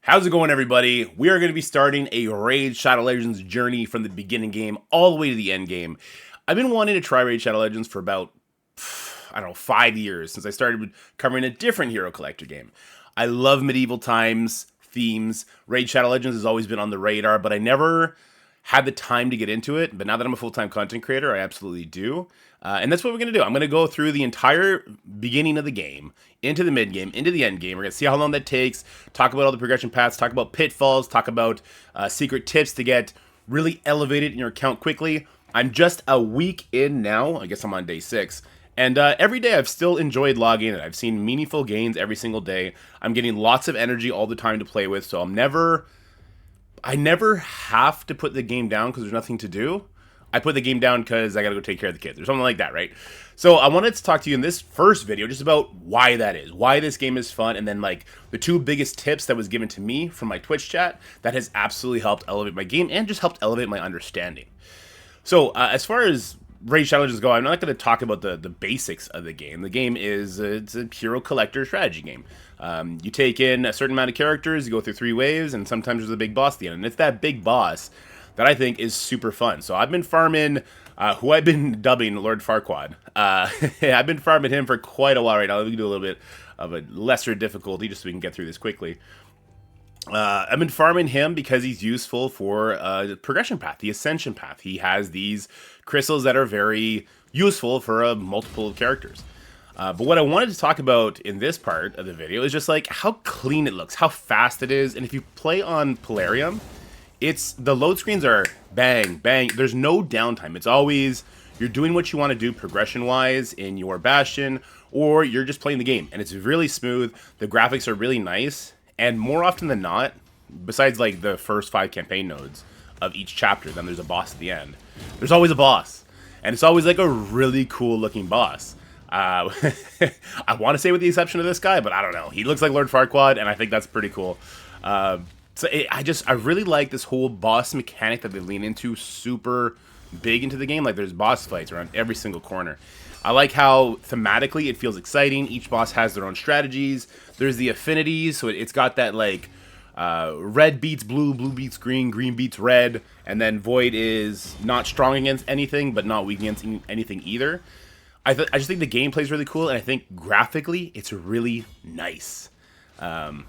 How's it going, everybody? We are going to be starting a Raid Shadow Legends journey from the beginning game all the way to the end game. I've been wanting to try Raid Shadow Legends for about, I don't know, 5 years since I started covering a different Hero Collector game. I love medieval times, themes. Raid Shadow Legends has always been on the radar, but I never had the time to get into it. But now that I'm a full-time content creator, I absolutely do. And that's what we're going to do. I'm going to go through the entire beginning of the game, into the mid game, into the end game. We're going to see how long that takes, talk about all the progression paths, talk about pitfalls, talk about secret tips to get really elevated in your account quickly. I'm just a week in now. I guess I'm on day 6. And every day I've still enjoyed logging in. I've seen meaningful gains every single day. I'm getting lots of energy all the time to play with, so I never have to put the game down because there's nothing to do. I put the game down because I gotta go take care of the kids or something like that, right? So I wanted to talk to you in this first video just about why that is, why this game is fun, and then like the 2 biggest tips that was given to me from my Twitch chat that has absolutely helped elevate my game and just helped elevate my understanding. So as far as Raid Shadow Legends go, I'm not going to talk about the basics of the game. The game is it's a hero collector strategy game. You take in a certain amount of characters, you go through 3 waves, and sometimes there's a big boss at the end. And it's that big boss that I think is super fun. So I've been farming, who I've been dubbing Lord Farquaad. I've been farming him for quite a while right now. Let me do a little bit of a lesser difficulty just so we can get through this quickly. I've been farming him because he's useful for the progression path, the ascension path. He has these crystals that are very useful for multiple characters. But what I wanted to talk about in this part of the video is just like how clean it looks, how fast it is. And if you play on Plarium, the load screens are bang, bang. There's no downtime. It's always you're doing what you want to do progression-wise in your Bastion, or you're just playing the game. And it's really smooth. The graphics are really nice. And more often than not, besides like the first 5 campaign nodes of each chapter, then there's a boss at the end. There's always a boss. And it's always like a really cool looking boss. I want to say with the exception of this guy, but I don't know. He looks like Lord Farquaad, and I think that's pretty cool. I really like this whole boss mechanic that they lean into super big into the game. Like there's boss fights around every single corner. I like how thematically it feels exciting. Each boss has their own strategies. There's the affinities, so it's got that like red beats blue, blue beats green, green beats red, and then Void is not strong against anything, but not weak against anything either. I just think the gameplay is really cool, and I think graphically it's really nice. I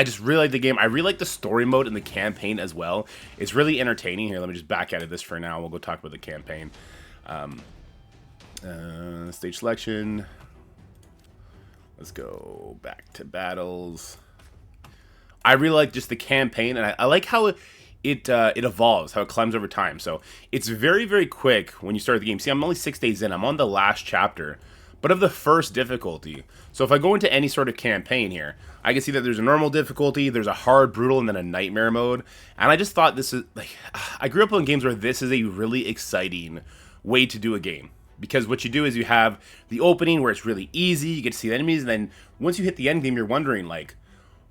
just really like the game. I really like the story mode and the campaign as well. It's really entertaining. Here, let me just back out of this for now. We'll go talk about the campaign. Stage selection. Let's go back to battles. I really like just the campaign, and I like how it evolves, how it climbs over time. So it's very, very quick when you start the game. See, I'm only 6 days in. I'm on the last chapter, but of the first difficulty. So if I go into any sort of campaign here, I can see that there's a normal difficulty, there's a hard, brutal, and then a nightmare mode. And I just thought this is, like, I grew up on games where this is a really exciting way to do a game. Because what you do is you have the opening where it's really easy, you get to see the enemies, and then once you hit the end game, you're wondering, like,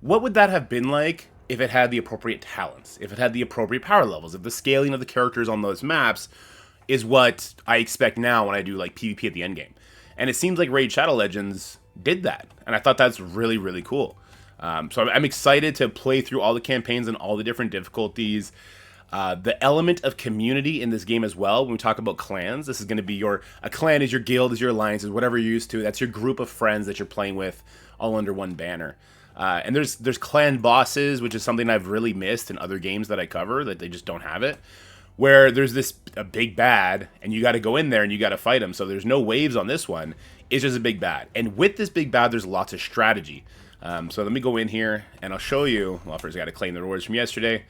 what would that have been like if it had the appropriate talents, if it had the appropriate power levels, if the scaling of the characters on those maps is what I expect now when I do, like, PvP at the end game. And it seems like Raid Shadow Legends did that, and I thought that's really, really cool. So I'm excited to play through all the campaigns and all the different difficulties. The element of community in this game as well. When we talk about clans, this is going to be a clan is your guild, is your alliance, is whatever you're used to. That's your group of friends that you're playing with, all under one banner. And there's clan bosses, which is something I've really missed in other games that I cover, that they just don't have it. Where there's a big bad, and you got to go in there and you got to fight him. So there's no waves on this one. It's just a big bad. And with this big bad, there's lots of strategy. So let me go in here and I'll show you. Well, first I got to claim the rewards from yesterday.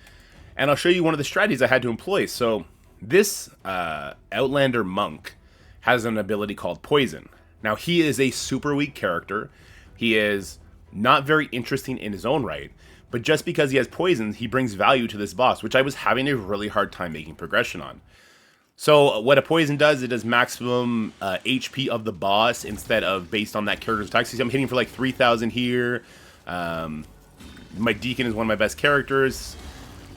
And I'll show you one of the strategies I had to employ. So this Outlander monk has an ability called Poison. Now, he is a super weak character. He is not very interesting in his own right. But just because he has poison, he brings value to this boss, which I was having a really hard time making progression on. So what a poison does, it does maximum HP of the boss instead of based on that character's attack. So I'm hitting for like 3,000 here. My Deacon is one of my best characters.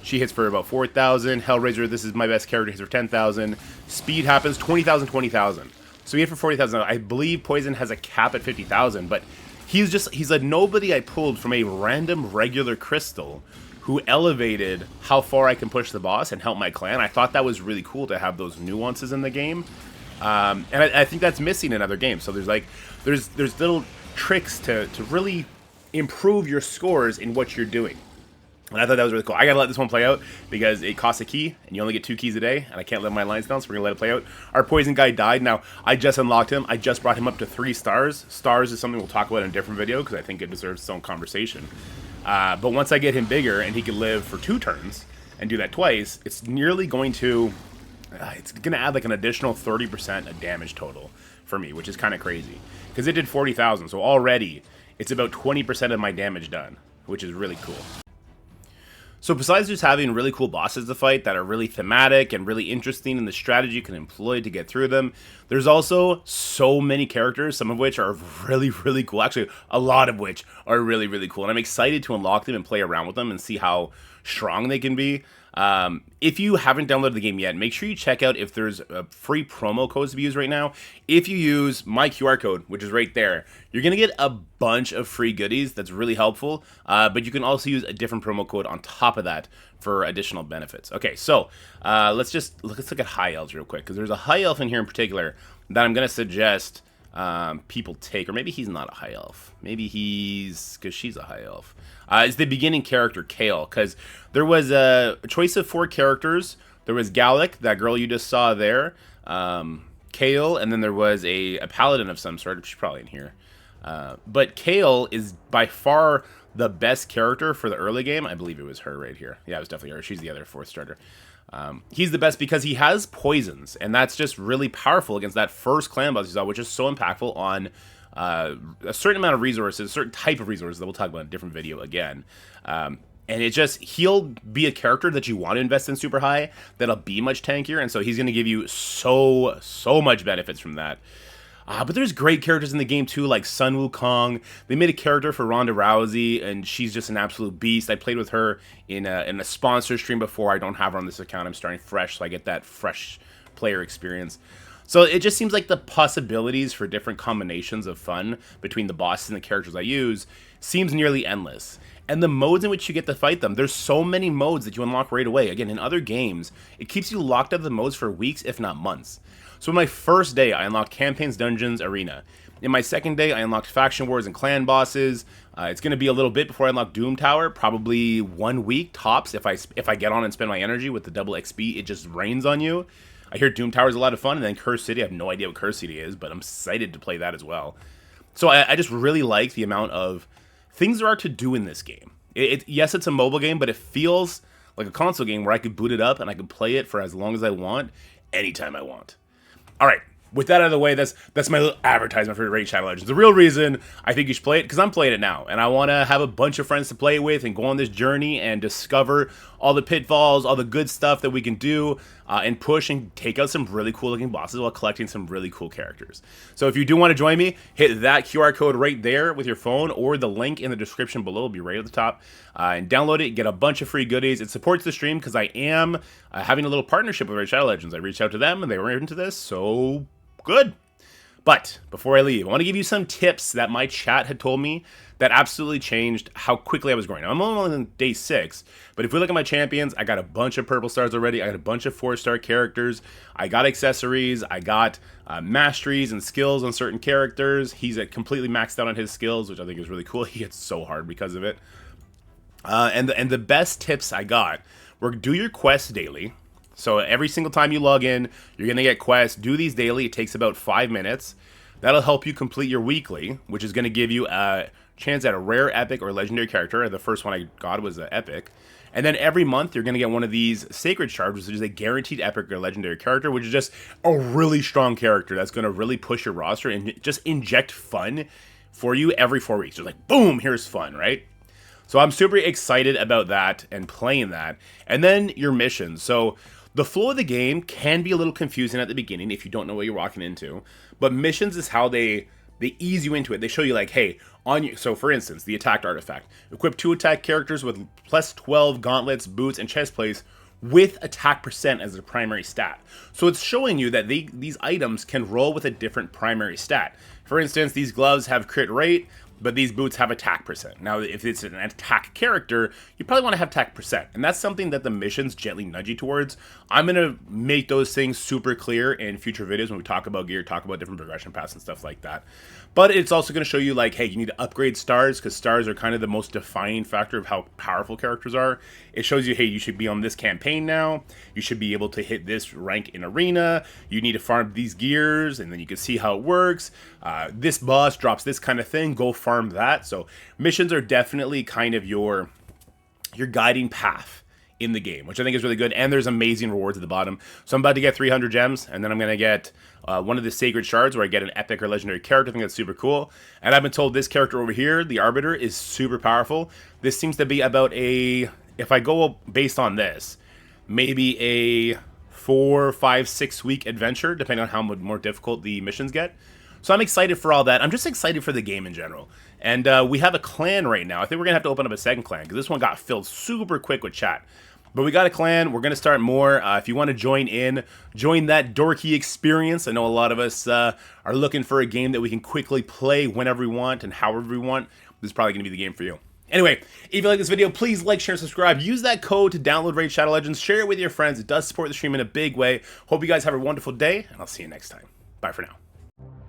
She hits for about 4,000. Hellraiser, this is my best character, hits for 10,000. Speed happens, 20,000, 20,000. So we hit for 40,000. I believe Poison has a cap at 50,000, but he's a nobody I pulled from a random regular crystal who elevated how far I can push the boss and help my clan. I thought that was really cool to have those nuances in the game. And I think that's missing in other games. So there's little tricks to really improve your scores in what you're doing. And I thought that was really cool. I gotta let this one play out because it costs a key, and you only get 2 keys a day, and I can't let my lines down, so we're gonna let it play out. Our poison guy died. Now, I just unlocked him. I just brought him up to 3 stars. Stars is something we'll talk about in a different video because I think it deserves its own conversation. But once I get him bigger and he can live for 2 turns and do that twice, it's nearly going to... it's going to add like an additional 30% of damage total for me, which is kind of crazy. Because it did 40,000, so already it's about 20% of my damage done, which is really cool. So besides just having really cool bosses to fight that are really thematic and really interesting in the strategy you can employ to get through them, there's also so many characters, some of which are really, really cool. Actually, a lot of which are really, really cool. And I'm excited to unlock them and play around with them and see how strong they can be. If you haven't downloaded the game yet, make sure you check out if there's free promo codes to be used right now. If you use my QR code, which is right there, you're going to get a bunch of free goodies. That's really helpful. But you can also use a different promo code on top of that for additional benefits. Okay, so let's look at high elves real quick, because there's a high elf in here in particular that I'm going to suggest people take, or maybe he's not a high elf. Maybe because she's a high elf. It's the beginning character, Kayle, because there was a choice of 4 characters. There was Gallic, that girl you just saw there, Kayle, and then there was a paladin of some sort. She's probably in here. But Kayle is by far the best character for the early game. I believe it was her right here. Yeah, it was definitely her. She's the other 4th starter. He's the best because he has poisons, and that's just really powerful against that first clan boss you saw, which is so impactful on a certain amount of resources, a certain type of resources that we'll talk about in a different video again. And he'll be a character that you want to invest in super high, that'll be much tankier, and so he's going to give you so much benefits from that. But there's great characters in the game too, like Sun Wukong. They made a character for Ronda Rousey, and she's just an absolute beast. I played with her in a sponsor stream before. I don't have her on this account. I'm starting fresh, so I get that fresh player experience. So it just seems like the possibilities for different combinations of fun between the bosses and the characters I use seems nearly endless. And the modes in which you get to fight them, there's so many modes that you unlock right away. Again, in other games, it keeps you locked out of the modes for weeks, if not months. So in my first day, I unlocked Campaigns, Dungeons, Arena. In my second day, I unlocked Faction Wars and Clan Bosses. It's going to be a little bit before I unlock Doom Tower, probably 1 week tops. If I get on and spend my energy with the double XP, it just rains on you. I hear Doom Tower is a lot of fun, and then Curse City, I have no idea what Curse City is, but I'm excited to play that as well. So I just really like the amount of things there are to do in this game. Yes, it's a mobile game, but it feels like a console game where I could boot it up and I could play it for as long as I want, anytime I want. All right, with that out of the way, that's my little advertisement for Raid Shadow Legends. The real reason I think you should play it, because I'm playing it now, and I want to have a bunch of friends to play it with and go on this journey and discover all the pitfalls, all the good stuff that we can do, and push and take out some really cool looking bosses while collecting some really cool characters. So if you do want to join me, hit that QR code right there with your phone, or the link in the description below will be right at the top, and download it, get a bunch of free goodies. It supports the stream because I am having a little partnership with Raid Shadow Legends. I reached out to them and they were into this, so good. But before I leave, I want to give you some tips that my chat had told me that absolutely changed how quickly I was growing. I'm only on day 6, but if we look at my champions, I got a bunch of purple stars already. I got a bunch of 4-star characters. I got accessories. I got masteries and skills on certain characters. He's completely maxed out on his skills, which I think is really cool. He hits so hard because of it. And the best tips I got were do your quests daily. So every single time you log in, you're going to get quests. Do these daily. It takes about 5 minutes. That'll help you complete your weekly, which is going to give you a chance at a rare, epic, or legendary character. The first one I got was an epic. And then every month, you're going to get one of these sacred shards, which is a guaranteed epic or legendary character, which is just a really strong character that's going to really push your roster and just inject fun for you every 4 weeks. You're like, boom, here's fun, right? So I'm super excited about that and playing that. And then your missions. So the flow of the game can be a little confusing at the beginning if you don't know what you're walking into, but missions is how they ease you into it. They show you like, hey, on you. So for instance, the attacked artifact. Equip 2 attack characters with plus 12 gauntlets, boots, and chest plates with attack percent as their primary stat. So it's showing you that these items can roll with a different primary stat. For instance, these gloves have crit rate. but these boots have attack percent. Now, if it's an attack character, you probably want to have attack percent, and that's something that the missions gently nudge you towards. I'm going to make those things super clear in future videos when we talk about gear, talk about different progression paths and stuff like that. But it's also going to show you, like, hey, you need to upgrade stars, because stars are kind of the most defining factor of how powerful characters are. It shows you, hey, you should be on this campaign now, you should be able to hit this rank in arena, you need to farm these gears, and then you can see how it works. This boss drops this kind of thing, go farm that. So missions are definitely kind of your guiding path in the game, which I think is really good, and there's amazing rewards at the bottom. So I'm about to get 300 gems, and then I'm going to get one of the sacred shards where I get an epic or legendary character. I think that's super cool. And I've been told this character over here, the Arbiter, is super powerful. This seems to be about a, if I go based on this, maybe a 4, 5, 6 week adventure, depending on how much more difficult the missions get. So I'm excited for all that. I'm just excited for the game in general. And we have a clan right now. I think we're going to have to open up a second clan, because this one got filled super quick with chat. But we got a clan. We're going to start more. If you want to join in, join that dorky experience. I know a lot of us are looking for a game that we can quickly play whenever we want and however we want. This is probably going to be the game for you. Anyway, if you like this video, please like, share, and subscribe. Use that code to download Raid Shadow Legends. Share it with your friends. It does support the stream in a big way. Hope you guys have a wonderful day, and I'll see you next time. Bye for now.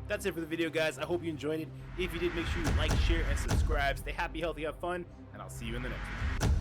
That's it for the video, guys. I hope you enjoyed it. If you did, make sure you like, share, and subscribe. Stay happy, healthy, have fun, and I'll see you in the next one.